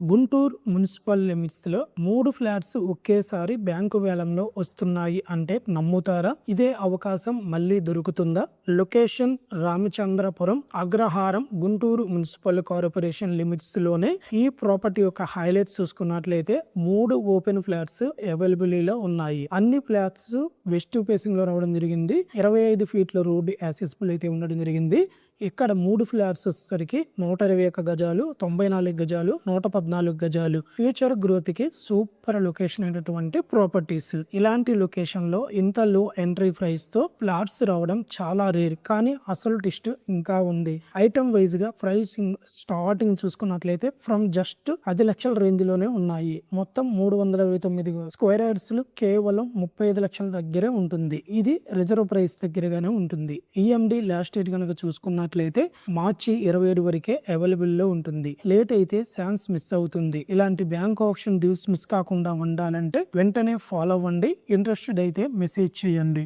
Guntur municipal లిమిట్స్‌లో 3 flats ఒకేసారి bank వేలంలో వస్తున్నాయి అంటే నమ్ముతారా? ఇదే అవకాశం మళ్ళీ దొరుకుతుందా? లొకేషన్ రామచంద్రపురం, అగ్రహారం, గుంటూరు మున్సిపల్ కార్పొరేషన్ లిమిట్స్‌లోనే ఈ ప్రాపర్టీ యొక్క హైలైట్స్ చూసుకున్నట్లయితే 3 ఓపెన్ ఫ్లాట్స్ అవైలబిలిటీలో ఉన్నాయి. అన్ని ఫ్లాట్స్ వెస్ట్ ఫేసింగ్‌లో రావడం జరిగింది. 25 ఫీట్ల రోడ్డు యాక్సెసిబుల్ అయితే ఉండడం జరిగింది. ఇక్కడ 3 ఫ్లాట్స్ వచ్చేసరికి 121 గజాలు, 94 గజాలు, 114 గజాలు. ఫ్యూచర్ గ్రోత్ కి సూపర్ లొకేషన్ అయినటువంటి ప్రాపర్టీస్. ఇలాంటి లొకేషన్ లో ఇంత లో ఎంట్రీ ప్రైస్ తో ఫ్లాట్స్ రావడం చాలా రేర్. కానీ అసలు టిస్ట్ ఇంకా ఉంది. ఐటమ్ వైజ్ గా ప్రైసింగ్ స్టార్టింగ్ చూసుకున్నట్లయితే ఫ్రమ్ జస్ట్ 10 లక్షల రేంజ్ లోనే ఉన్నాయి. మొత్తం 329 స్క్వేర్ యార్డ్స్ కేవలం 35 లక్షల దగ్గరే ఉంటుంది. ఇది రిజర్వ్ ప్రైస్ దగ్గరగానే ఉంటుంది. ఈఎండి లాస్ట్ డేట్ కనుక చూసుకున్నట్లయితే మార్చి 27 వరకే అవైలబుల్ లో ఉంటుంది. లేట్ అయితే ఛాన్స్ మిస్ అవుతుంది. ఇలాంటి బ్యాంక్ ఆప్షన్ డీల్స్ మిస్ కాకుండా ఉండాలంటే వెంటనే ఫాలో అవ్వండి. ఇంట్రెస్టెడ్ అయితే మెసేజ్ చేయండి.